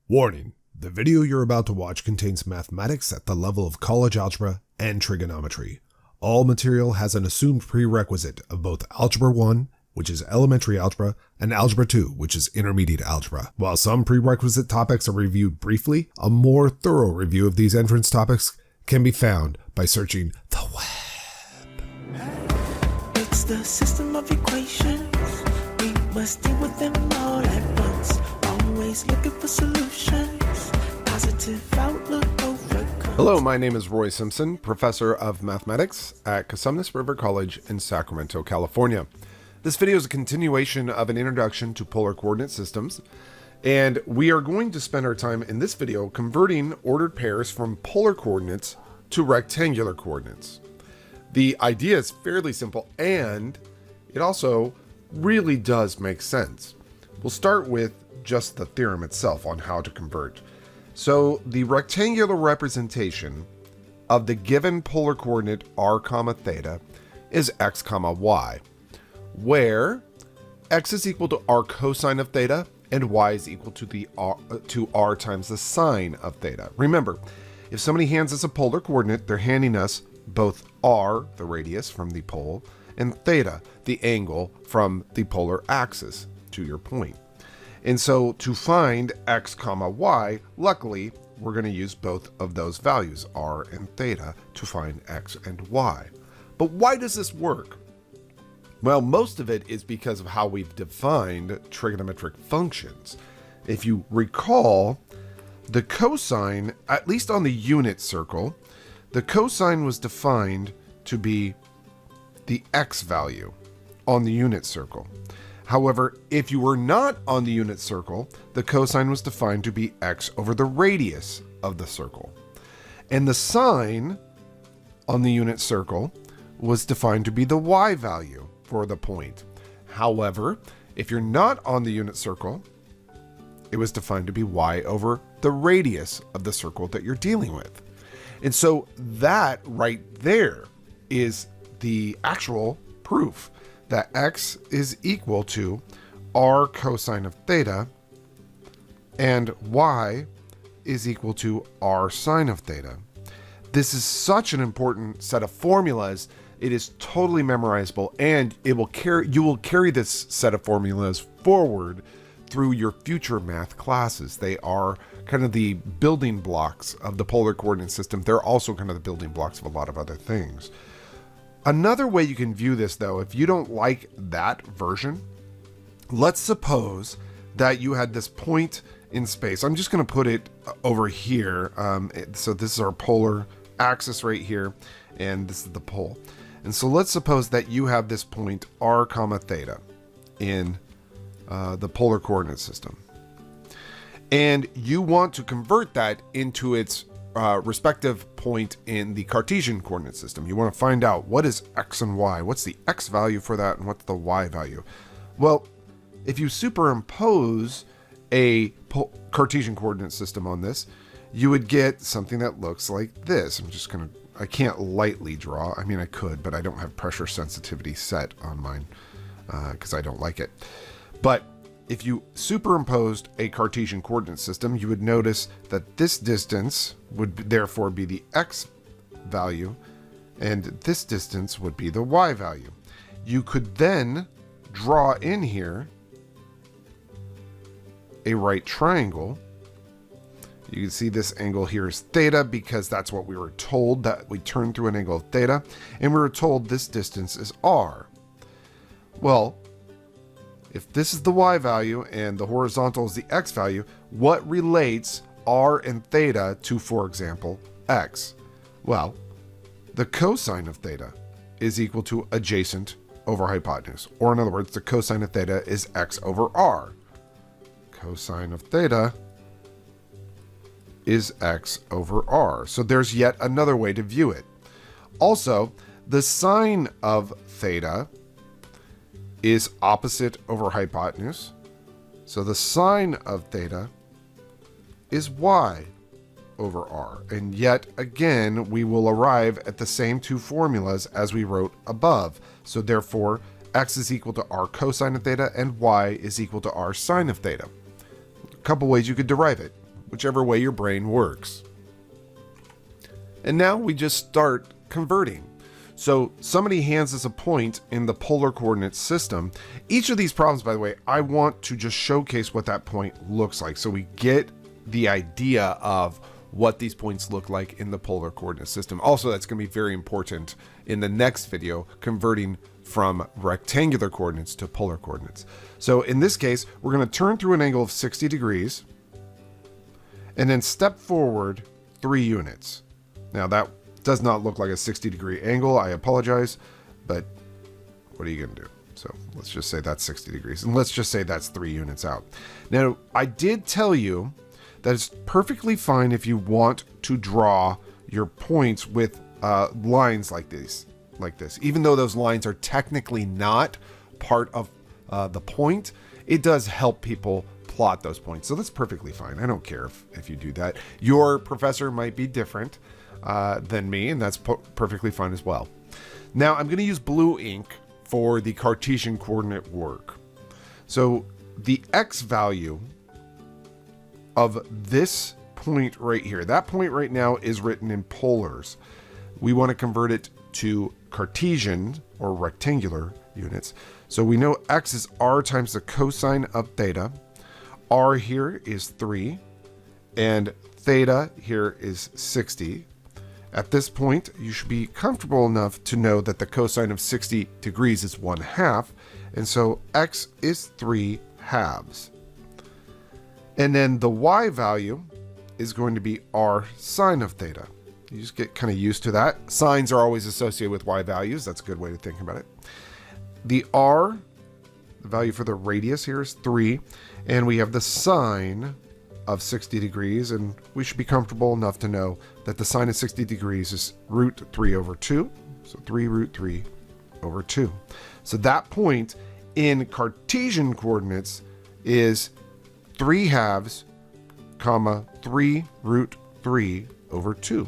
Warning, the video you're about to watch contains mathematics at the level of college algebra and trigonometry. All material has an assumed prerequisite of both Algebra 1, which is elementary algebra, and Algebra 2, which is intermediate algebra. While some prerequisite topics are reviewed briefly, a more thorough review of these entrance topics can be found by searching the web. It's the system of equations. We must deal with them all at once. Always looking for solutions. Positive outlook overcomes. Hello, my name is Roy Simpson, professor of mathematics at Coterminal River College in Sacramento, California. This video is a continuation of an introduction to polar coordinate systems, and we are going to spend our time in this video converting ordered pairs from polar coordinates to rectangular coordinates. The idea is fairly simple, and it also really does make sense. We'll start with just the theorem itself on how to convert. So the rectangular representation of the given polar coordinate r comma theta is x comma y, where x is equal to r cosine of theta and y is equal to r times the sine of theta. Remember, if somebody hands us a polar coordinate, they're handing us both r, the radius from the pole, and theta, the angle from the polar axis, to your point. And so to find x comma y, luckily, we're going to use both of those values, r and theta, to find x and y. But why does this work? Well, most of it is because of how we've defined trigonometric functions. If you recall, the cosine, at least on the unit circle, the cosine was defined to be the x value on the unit circle. However, if you were not on the unit circle, the cosine was defined to be x over the radius of the circle. And the sine on the unit circle was defined to be the y value for the point. However, if you're not on the unit circle, it was defined to be y over the radius of the circle that you're dealing with. And so that right there is the actual proof that x is equal to r cosine of theta and y is equal to r sine of theta. This is such an important set of formulas. It is totally memorizable, and you will carry this set of formulas forward through your future math classes. They are kind of the building blocks of the polar coordinate system. They're also kind of the building blocks of a lot of other things. Another way you can view this, though, if you don't like that version, let's suppose that you had this point in space. I'm just going to put it over here. So this is our polar axis right here, and this is the pole. And so let's suppose that you have this point r comma theta in the polar coordinate system. And you want to convert that into its respective point in the Cartesian coordinate system. You want to find out what is x and y, what's the x value for that, and what's the y value. Well, if you superimpose a Cartesian coordinate system on this, you would get something that looks like this. I can't lightly draw. I mean, I could, but I don't have pressure sensitivity set on mine because I don't like it. But if you superimposed a Cartesian coordinate system, you would notice that this distance would therefore be the x value, and this distance would be the y value. You could then draw in here a right triangle. You can see this angle here is theta because that's what we were told, that we turned through an angle of theta, and we were told this distance is r. Well, if this is the y value and the horizontal is the x value, what relates r and theta to, for example, x? Well, the cosine of theta is equal to adjacent over hypotenuse. Or in other words, the cosine of theta is x over r. Cosine of theta is x over r. So there's yet another way to view it. Also, the sine of theta is opposite over hypotenuse. So the sine of theta is y over r. And yet again, we will arrive at the same two formulas as we wrote above. So therefore, x is equal to r cosine of theta and y is equal to r sine of theta. A couple ways you could derive it. whichever way your brain works. And now we just start converting. So somebody hands us a point in the polar coordinate system. Each of these problems, by the way, I want to just showcase what that point looks like, so we get the idea of what these points look like in the polar coordinate system. Also, that's going to be very important in the next video, converting from rectangular coordinates to polar coordinates. So in this case, we're going to turn through an angle of 60 degrees and then step forward 3 units. Now that does not look like a 60-degree angle. I apologize, but what are you going to do? So let's just say that's 60 degrees, and let's just say that's 3 units out. Now, I did tell you that it's perfectly fine if you want to draw your points with lines like this, even though those lines are technically not part of the point. It does help people plot those points, so that's perfectly fine. I don't care if you do that. Your professor might be different than me, and that's perfectly fine as well. Now I'm going to use blue ink for the Cartesian coordinate work. So the x value of this point right here, that point right now is written in polars. We want to convert it to Cartesian or rectangular units. So we know x is r times the cosine of theta. R here is 3, and theta here is 60. At this point, you should be comfortable enough to know that the cosine of 60 degrees is 1/2, and so x is 3/2. And then the y value is going to be r sine of theta. You just get kind of used to that. Sines are always associated with y values. That's a good way to think about it. The r, the value for the radius here is 3, and we have the sine of 60 degrees, and we should be comfortable enough to know that the sine of 60 degrees is root 3 over 2, so 3 root 3 over 2. So that point in Cartesian coordinates is 3/2, 3 root 3 over 2.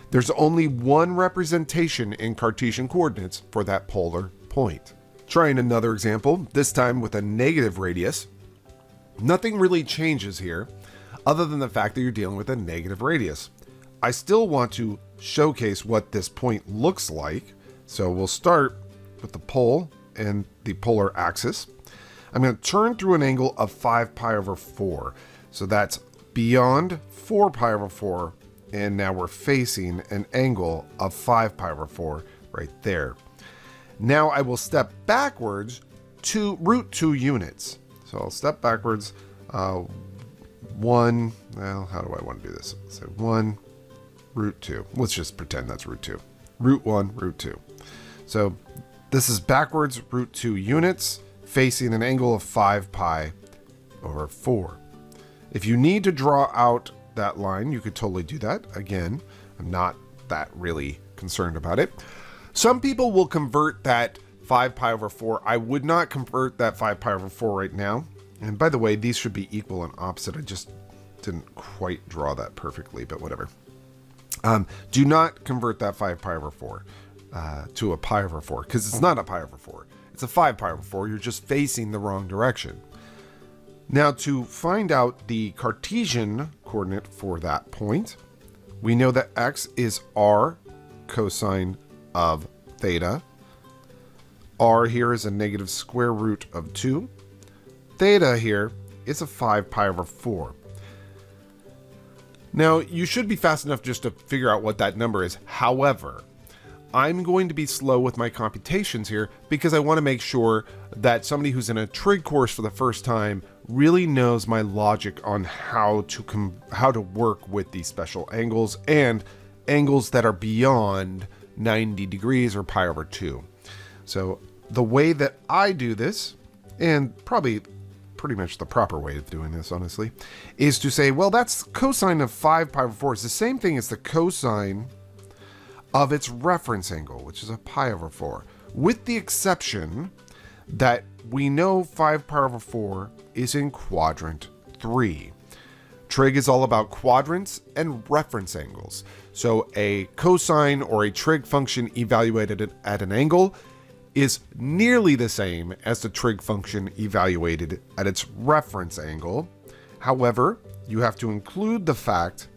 There's only one representation in Cartesian coordinates for that polar point. Trying another example, this time with a negative radius. Nothing really changes here other than the fact that you're dealing with a negative radius. I still want to showcase what this point looks like. So we'll start with the pole and the polar axis. I'm going to turn through an angle of 5 pi over 4. So that's beyond 4 pi over 4. And now we're facing an angle of 5 pi over 4 right there. Now I will step backwards to root 2 units. So I'll step backwards 1, well, how do I want to do this? So 1, root 2. Let's just pretend that's root 2. Root 1, root 2. So this is backwards root 2 units facing an angle of 5 pi over 4. If you need to draw out that line, you could totally do that. Again, I'm not that really concerned about it. Some people will convert that 5 pi over 4. I would not convert that 5 pi over 4 right now. And by the way, these should be equal and opposite. I just didn't quite draw that perfectly, but whatever. Do not convert that 5 pi over 4 to a pi over 4, because it's not a pi over 4. It's a 5 pi over 4. You're just facing the wrong direction. Now, to find out the Cartesian coordinate for that point, we know that x is r cosine of theta. R here is a negative square root of 2. Theta here is a 5 pi over 4. Now, you should be fast enough just to figure out what that number is. However, I'm going to be slow with my computations here because I want to make sure that somebody who's in a trig course for the first time really knows my logic on how to work with these special angles and angles that are beyond 90 degrees or pi over 2. So the way that I do this, and probably pretty much the proper way of doing this, honestly, is to say, well, that's cosine of 5 pi over 4. It's the same thing as the cosine of its reference angle, which is a pi over 4, with the exception that we know 5 pi over 4 is in quadrant 3. Trig is all about quadrants and reference angles. So a cosine or a trig function evaluated at an angle is nearly the same as the trig function evaluated at its reference angle. However, you have to include the fact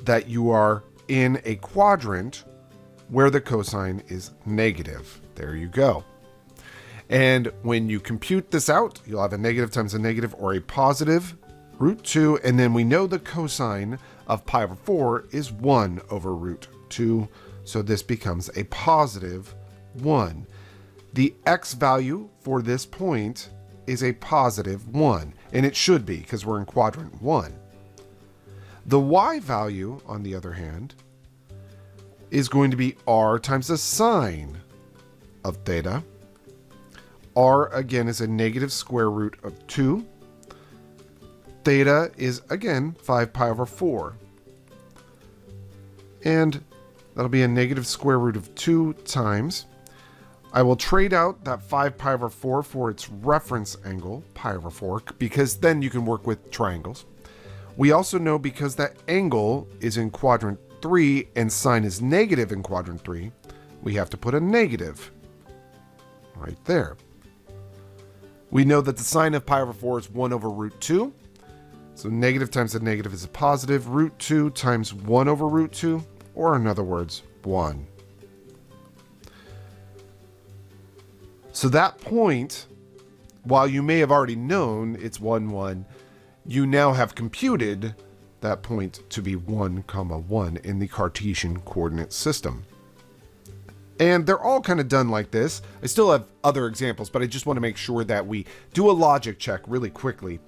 that you are in a quadrant where the cosine is negative. There you go. And when you compute this out, you'll have a negative times a negative or a positive root 2. And then we know the cosine of pi over 4 is 1 over root 2. So this becomes a positive 1. The x value for this point is a positive 1. And it should be because we're in quadrant 1. The y value, on the other hand, is going to be r times the sine of theta. R, again, is a negative square root of 2. Theta is, again, 5 pi over 4. And that'll be a negative square root of 2 times. I will trade out that 5 pi over 4 for its reference angle, pi over 4, because then you can work with triangles. We also know because that angle is in quadrant 3 and sine is negative in quadrant 3, we have to put a negative right there. We know that the sine of pi over 4 is 1 over root 2. So negative times a negative is a positive. Root 2 times 1 over root 2, or in other words, 1. So that point, while you may have already known it's 1, 1, you now have computed that point to be 1, 1 in the Cartesian coordinate system. And they're all kind of done like this. I still have other examples, but I just want to make sure that we do a logic check really quickly.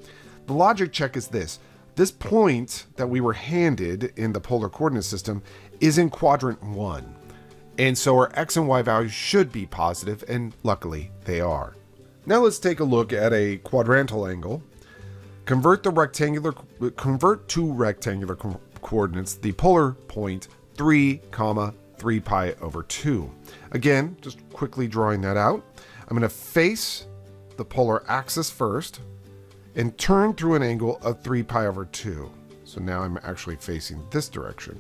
The logic check is this. This point that we were handed in the polar coordinate system is in quadrant 1. And so our x and y values should be positive, and luckily they are. Now let's take a look at a quadrantal angle. Convert to rectangular coordinates the polar point 3, 3 pi over 2. Again, just quickly drawing that out. I'm going to face the polar axis first and turn through an angle of 3 pi over 2. So now I'm actually facing this direction.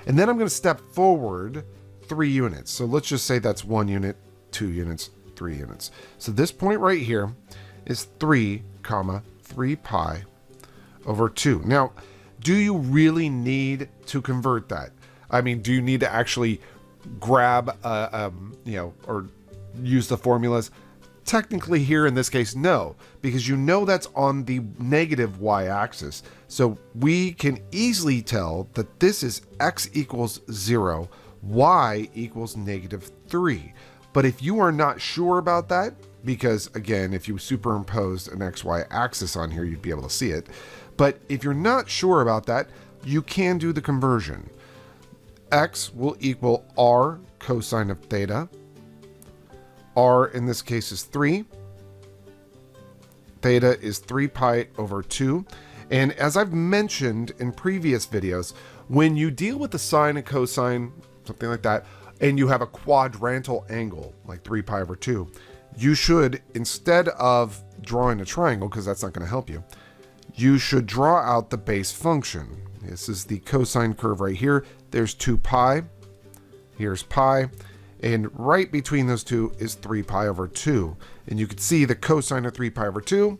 And then I'm going to step forward 3 units. So let's just say that's 1 unit, 2 units, 3 units. So this point right here is 3, 3 pi over 2. Now, do you really need to convert that? I mean, do you need to actually grab, or use the formulas? Technically here in this case, no, because you know that's on the negative y-axis. So we can easily tell that this is x equals 0, y equals negative 3. But if you are not sure about that, because again, if you superimposed an xy axis on here, you'd be able to see it. But if you're not sure about that, you can do the conversion. X will equal r cosine of theta. R in this case is 3. Theta is 3 pi over 2. And as I've mentioned in previous videos, when you deal with the sine and cosine, something like that, and you have a quadrantal angle, like 3 pi over 2, you should, instead of drawing a triangle, because that's not going to help you, you should draw out the base function. This is the cosine curve right here. There's 2 pi. Here's pi. And right between those two is 3 pi over 2. And you can see the cosine of 3 pi over 2,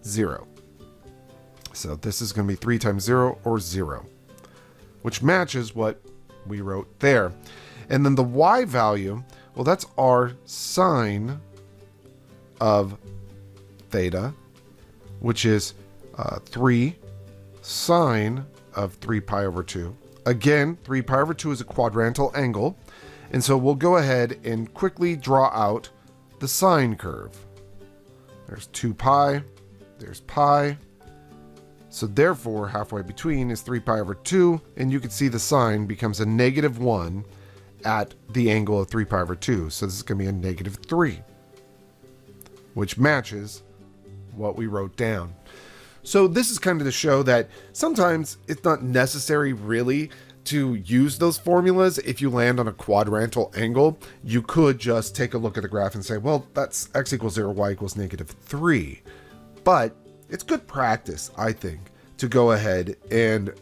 0. So this is going to be 3 times 0, or 0, which matches what we wrote there. And then the y value, well, that's r sine of theta, which is 3 sine of 3 pi over 2. Again, 3 pi over 2 is a quadrantal angle. And so we'll go ahead and quickly draw out the sine curve. There's 2 pi, there's pi. So therefore, halfway between is 3 pi over 2, and you can see the sine becomes a negative 1 at the angle of 3 pi over 2. So this is going to be a negative 3, which matches what we wrote down. So this is kind of to show that sometimes it's not necessary really to use those formulas. If you land on a quadrantal angle, you could just take a look at the graph and say, well, that's x equals 0, y equals negative 3. But it's good practice, I think, to go ahead and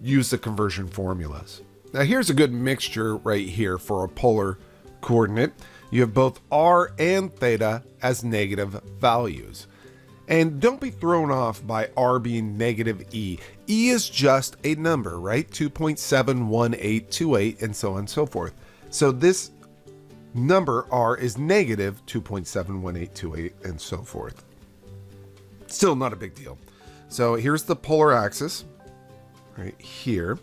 use the conversion formulas. Now here's a good mixture right here for a polar coordinate. You have both r and theta as negative values. And don't be thrown off by r being negative e. E is just a number, right? 2.71828 and so on and so forth. So this number r is negative 2.71828 and so forth. Still not a big deal. So here's the polar axis right here.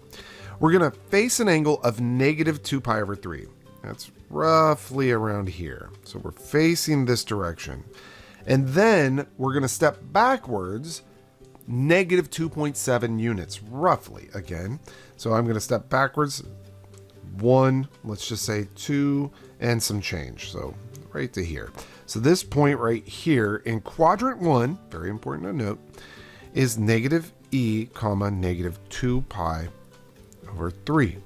We're going to face an angle of negative 2 pi over 3. That's roughly around here. So we're facing this direction. And then we're going to step backwards negative 2.7 units, roughly again. So I'm going to step backwards 1, let's just say 2, and some change. So right to here. So this point right here in quadrant 1, very important to note, is negative e comma negative 2 pi over 3.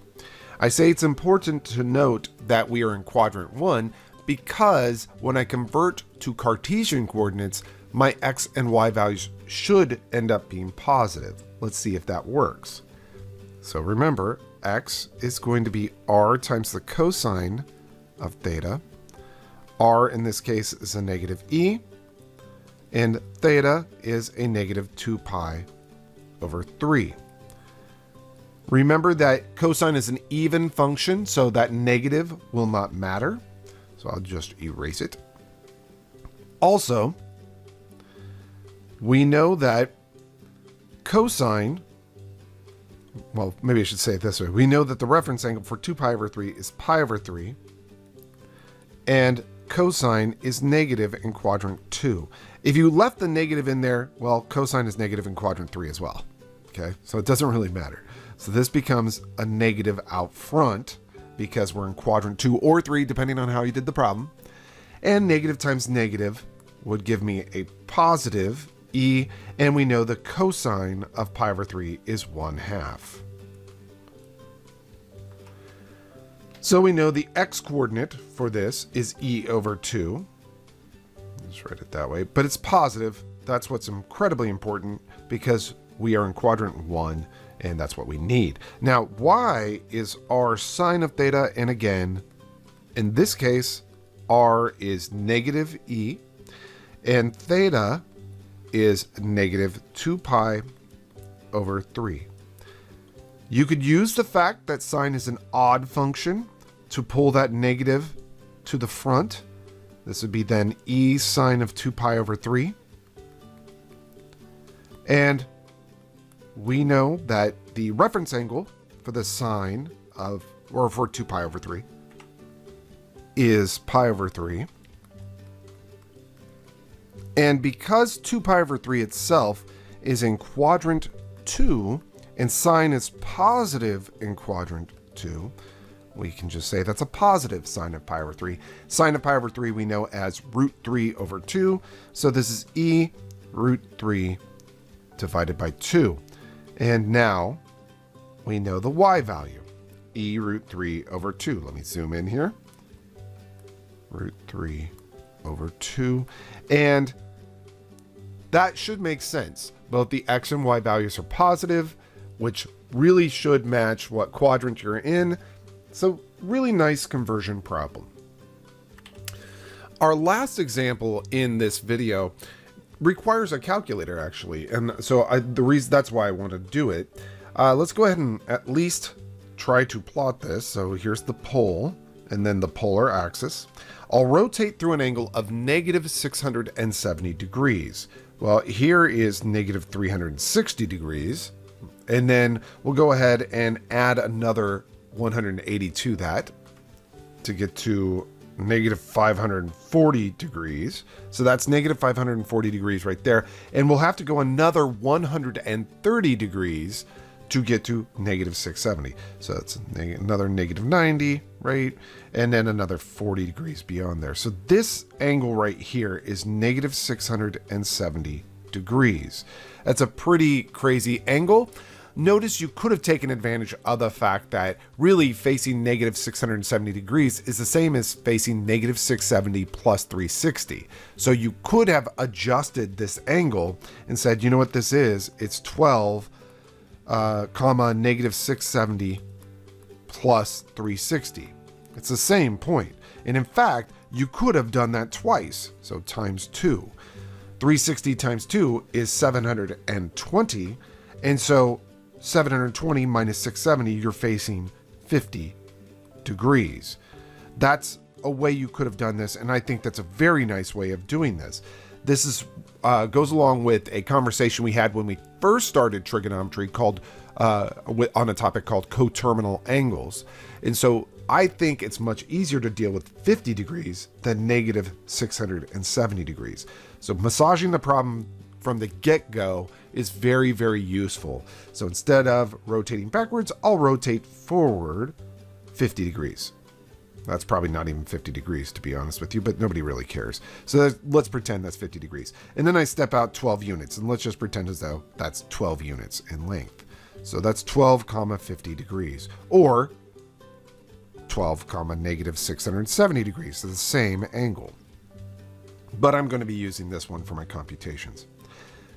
I say it's important to note that we are in quadrant 1 because when I convert to Cartesian coordinates, my x and y values should end up being positive. Let's see if that works. So remember, x is going to be r times the cosine of theta. R in this case is a negative e, and theta is a negative 2 pi over 3. Remember that cosine is an even function, so that negative will not matter. So I'll just erase it. Also, we know that cosine, well, maybe I should say it this way. We know that the reference angle for 2 pi over 3 is pi over 3, and cosine is negative in quadrant 2. If you left the negative in there, well, cosine is negative in quadrant 3 as well. Okay, so it doesn't really matter. So this becomes a negative out front because we're in quadrant 2 or 3, depending on how you did the problem. And negative times negative would give me a positive e, and we know the cosine of pi over 3 is 1/2. So we know the x coordinate for this is e over 2. Let's write it that way, but it's positive. That's what's incredibly important because we are in quadrant 1 and that's what we need. Now, y is r sine of theta, and again, in this case, r is negative e, and theta is negative 2 pi over 3. You could use the fact that sine is an odd function to pull that negative to the front. This would be then e sine of 2 pi over 3. And we know that the reference angle for the sine of, or for 2 pi over 3, is pi over 3. And because 2 pi over 3 itself is in quadrant 2, and sine is positive in quadrant 2, we can just say that's a positive sine of pi over 3. Sine of pi over 3 we know as root 3 over 2. So this is e root 3 divided by 2. And now we know the y value, e root 3 over 2. Let me zoom in here. Root 3 over 2. And that should make sense. Both the x and y values are positive, which really should match what quadrant you're in. So really nice conversion problem. Our last example in this video requires a calculator actually. And so that's why I want to do it. Let's go ahead and at least try to plot this. So here's the pole and then the polar axis. I'll rotate through an angle of negative 670 degrees. Well, here is negative 360 degrees. And then we'll go ahead and add another 180 to that to get to negative 540 degrees. So that's negative 540 degrees right there. And we'll have to go another 130 degrees to get to negative 670. So that's another negative 90, right? And then another 40 degrees beyond there. So this angle right here is negative 670 degrees. That's a pretty crazy angle. Notice you could have taken advantage of the fact that really facing negative 670 degrees is the same as facing negative 670 plus 360. So you could have adjusted this angle and said, you know what this is? It's 12, comma, negative 670 plus 360. It's the same point. And in fact, you could have done that twice. So times 2. 360 times 2 is 720. And so 720 minus 670, you're facing 50 degrees. That's a way you could have done this, and I think that's a very nice way of doing this. This is goes along with a conversation we had when we first started trigonometry called on a topic called coterminal angles. And so I think it's much easier to deal with 50 degrees than negative 670 degrees. So massaging the problem from the get-go is very, very useful. So instead of rotating backwards, I'll rotate forward 50 degrees. That's probably not even 50 degrees, to be honest with you, but nobody really cares. So let's pretend that's 50 degrees. And then I step out 12 units, and let's just pretend as though that's 12 units in length. So that's 12 comma 50 degrees, or 12 comma negative 670 degrees, so the same angle. But I'm going to be using this one for my computations.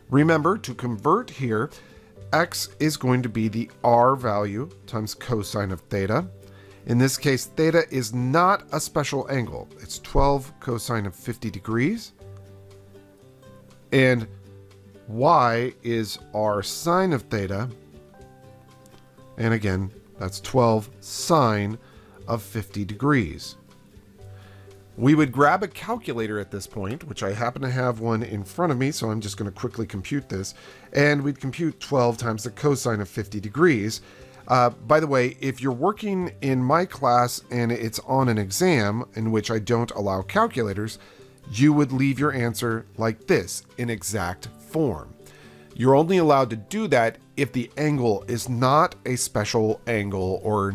Remember, to convert here, x is going to be the r value times cosine of theta. In this case, theta is not a special angle. It's 12 cosine of 50 degrees. And y is r sine of theta. And again, that's 12 sine of 50 degrees. We would grab a calculator at this point, which I happen to have one in front of me, so I'm just going to quickly compute this. And we'd compute 12 times the cosine of 50 degrees. By the way, if you're working in my class and it's on an exam in which I don't allow calculators, you would leave your answer like this, in exact form. You're only allowed to do that if the angle is not a special angle or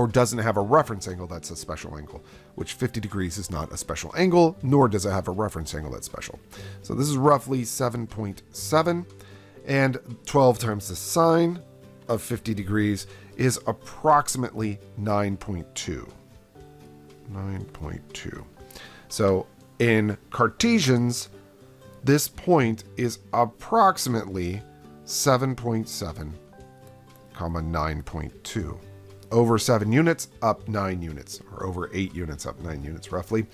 doesn't have a reference angle that's a special angle, which 50 degrees is not a special angle, nor does it have a reference angle that's special. So this is roughly 7.7, and 12 times the sine of 50 degrees is approximately 9.2. 9.2. So in Cartesians, this point is approximately 7.7, comma 9.2. Over 7 units, up 9 units, or over 8 units, up 9 units roughly,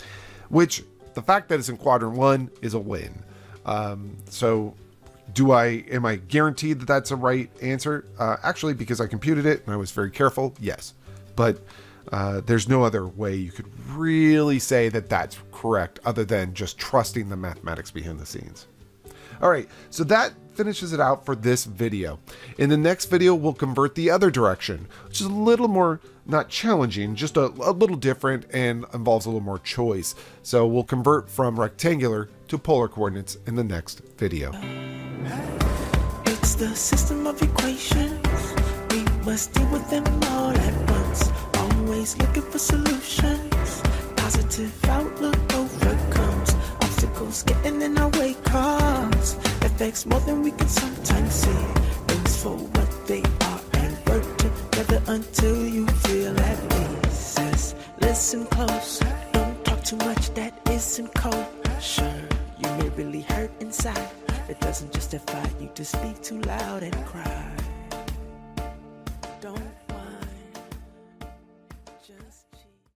which the fact that it's in quadrant 1 is a win. So am I guaranteed that that's a right answer? Actually, because I computed it and I was very careful, yes. But there's no other way you could really say that that's correct other than just trusting the mathematics behind the scenes. All right, so that finishes it out for this video. In the next video, we'll convert the other direction, which is a little more, not challenging, just a little different and involves a little more choice. So we'll convert from rectangular to polar coordinates in the next video. It's the system of equations. We must deal with them all at once. Always looking for solutions. Positive outlook overcomes obstacles getting in our way, cause affects more than we can sometimes see. Things for what they are and work together until you feel at peace. Says, listen close, don't talk too much, that isn't kosher. You may really hurt inside. It doesn't justify you to speak too loud and cry.